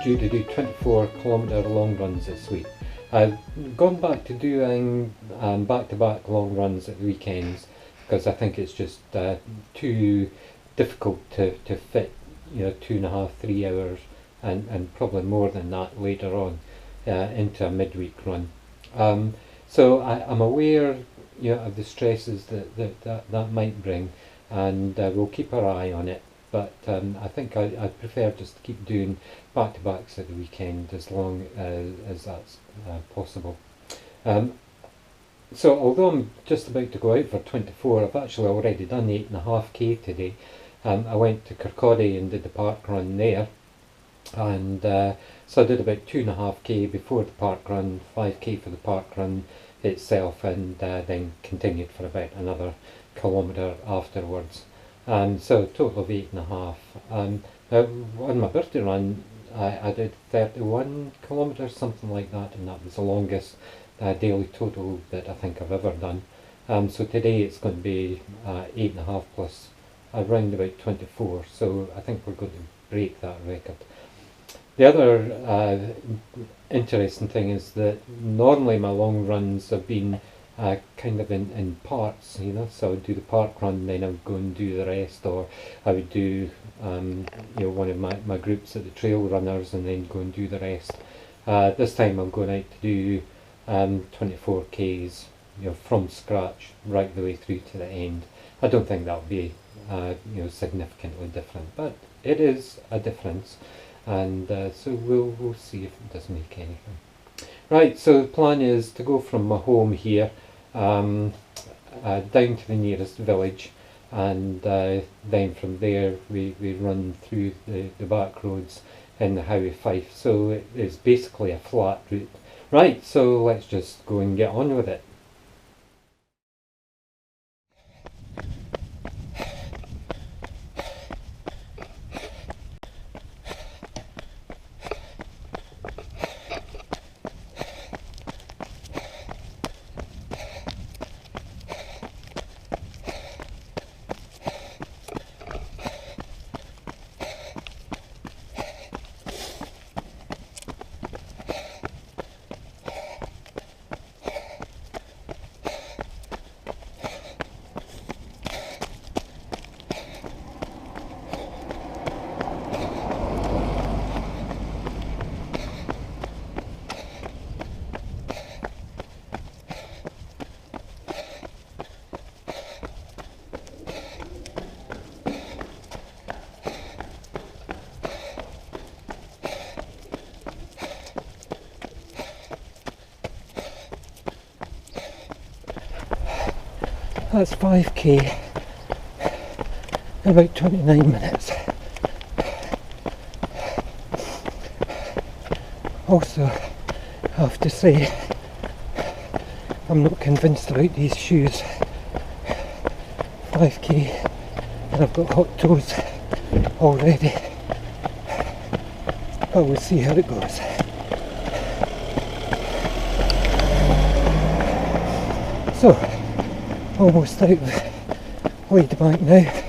due to do 24-kilometre long runs this week. I've gone back to doing back-to-back long runs at the weekends because I think it's just too difficult to fit 2.5, 3 hours and probably more than that later on into a midweek run. So I'm aware of the stresses that might bring, and we'll keep our eye on it. But I think I prefer just to keep doing back-to-backs at the weekend as long as that's possible. So although I'm just about to go out for 24, I've actually already done 8.5k today. I went to Kirkcaldy and did the park run there, and so I did about 2.5k before the park run, 5k for the park run itself, and then continued for about another kilometre afterwards. So a total of 8.5. On my birthday run I did 31 kilometres, something like that, and that was the longest daily total that I think I've ever done. So today it's going to be 8.5 plus around about 24, so I think we're going to break that record. The other interesting thing is that normally my long runs have been kind of in parts, so I would do the park run, then I would go and do the rest, or I would do one of my groups at the trail runners and then go and do the rest. This time I'm going out to do 24k's from scratch right the way through to the end. I don't think that'll be significantly different, but it is a difference, and so we'll see if it does make anything. Right, so the plan is to go from my home here down to the nearest village, and then from there we run through the back roads in the Highway 5, so it's basically a flat route. Right, so let's just go and get on with it. That's 5k in about 29 minutes. Also, I have to say, I'm not convinced about these shoes. 5k and I've got hot toes already, but we'll see how it goes. So, almost out of Wide Bank now.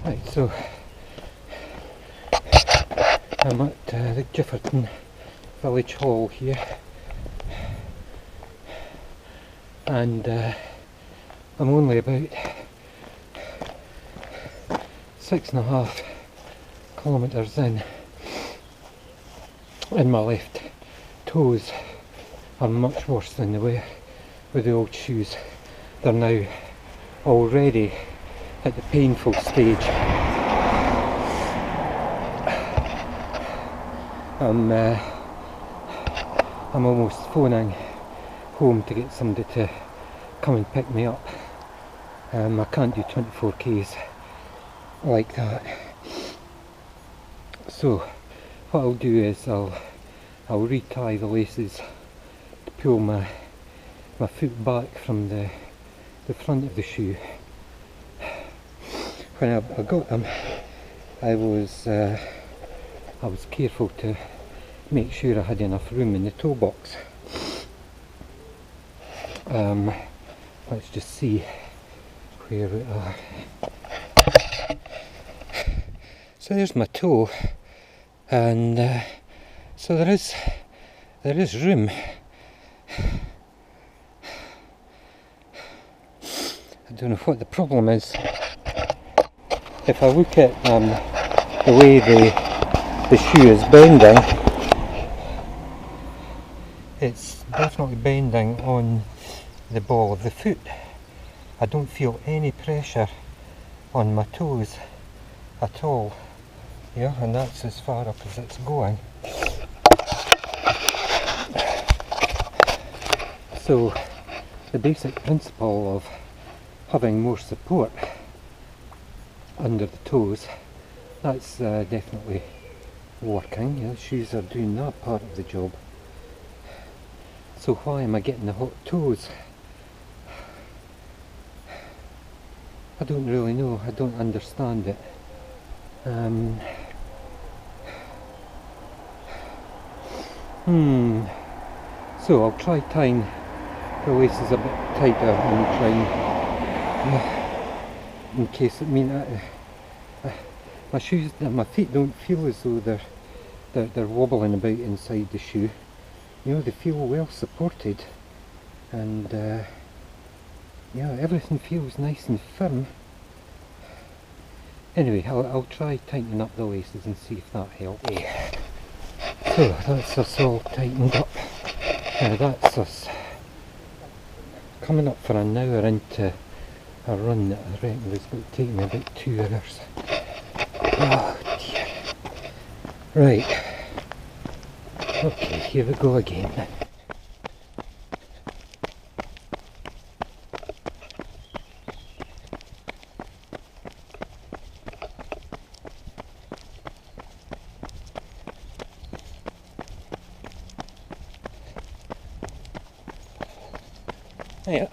Right, so I'm at the Gifferton Village Hall here, and I'm only about 6.5 kilometres in, and my left toes are much worse than they were with the old shoes. They're now already at the painful stage. I'm almost phoning home to get somebody to come and pick me up. I can't do 24 k's like that. So what I'll do is I'll retie the laces to pull my foot back from the front of the shoe. When I got them, I was careful to make sure I had enough room in the toe box. Let's just see where we are. So there's my toe, and so there is room. I don't know what the problem is. If I look at the way the shoe is bending, it's definitely bending on the ball of the foot. I don't feel any pressure on my toes at all. Yeah, and that's as far up as it's going. So the basic principle of having more support under the toes, that's definitely working. Yeah, the shoes are doing that part of the job. So why am I getting the hot toes? I don't really know. I don't understand it. So I'll try tying the laces a bit tighter and try and, in case, my shoes, my feet don't feel as though they're wobbling about inside the shoe. You know, they feel well supported, and yeah, everything feels nice and firm. Anyway, I'll try tightening up the laces and see if that helps. So that's us all tightened up. That's us coming up for an hour into a run that I reckon was going to take me about 2 hours. Oh dear. Right. Okay, here we go again. Yeah.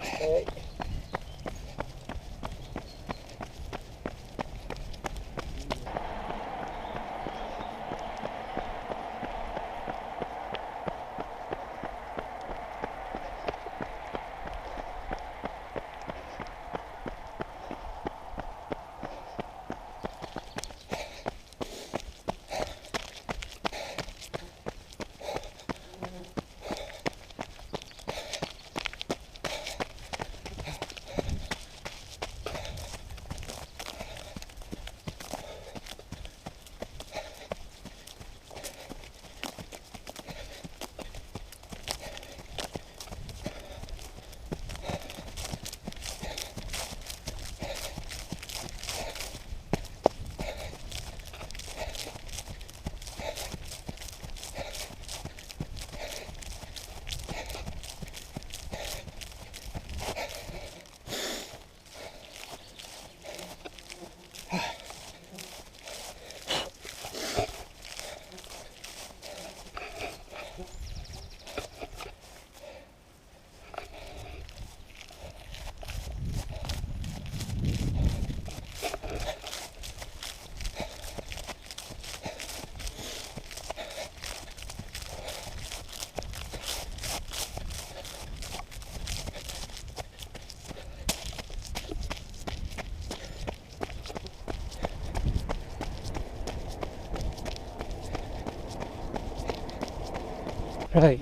Right,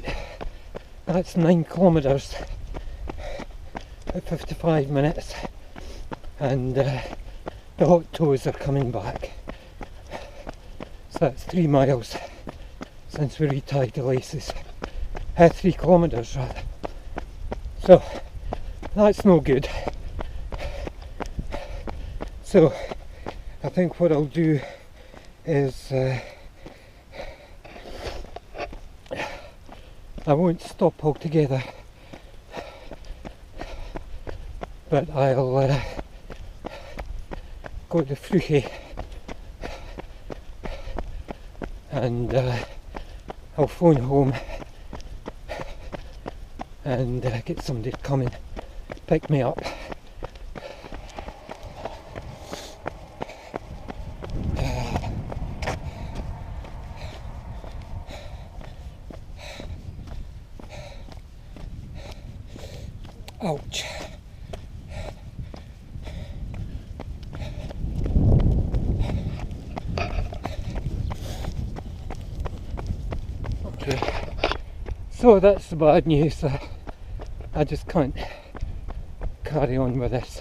that's 9 kilometres at 55 minutes, and about the hot toes are coming back. So that's 3 miles since we retied the laces. 3 kilometres rather. So that's no good. So I think what I'll do is I won't stop altogether, but I'll go to Fruchy and I'll phone home and get somebody to come and pick me up. Ouch. Okay, so that's the bad news. I just can't carry on with this.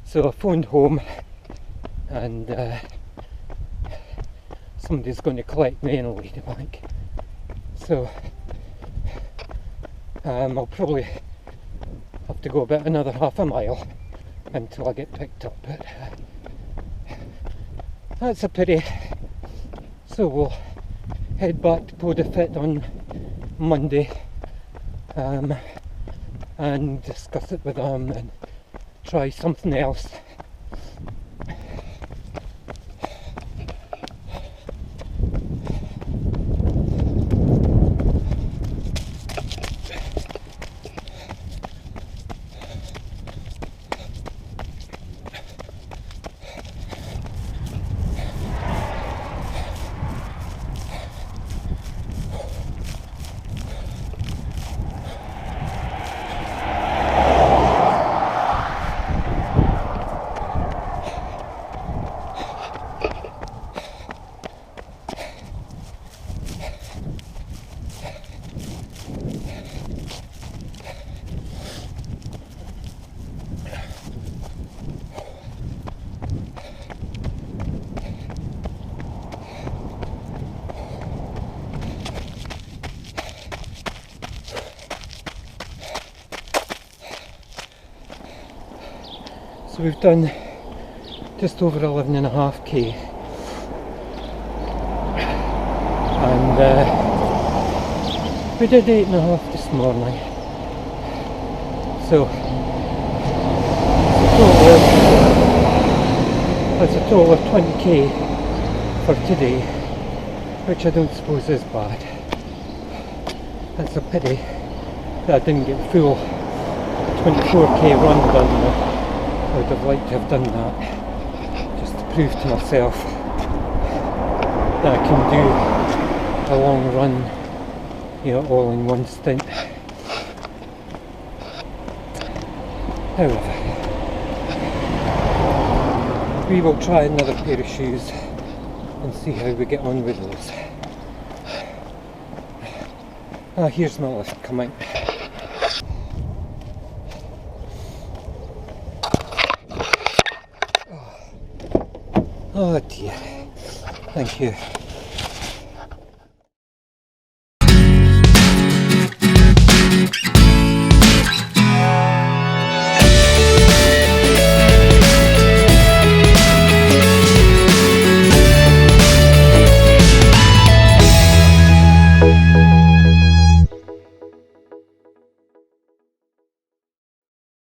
So I phoned home and somebody's going to collect me in a Ladybank. So I'll probably have to go about another half a mile until I get picked up, but that's a pity. So we'll head back to Podafit on Monday and discuss it with them and try something else. So we've done just over 11.5k and we did 8.5 this morning, so that's a total of 20k for today, which I don't suppose is bad. That's a pity that I didn't get full 24k run done though. I would have liked to have done that, just to prove to myself that I can do a long run, you know, all in one stint. However, we will try another pair of shoes and see how we get on with those. Here's my lift coming. Oh dear, thank you.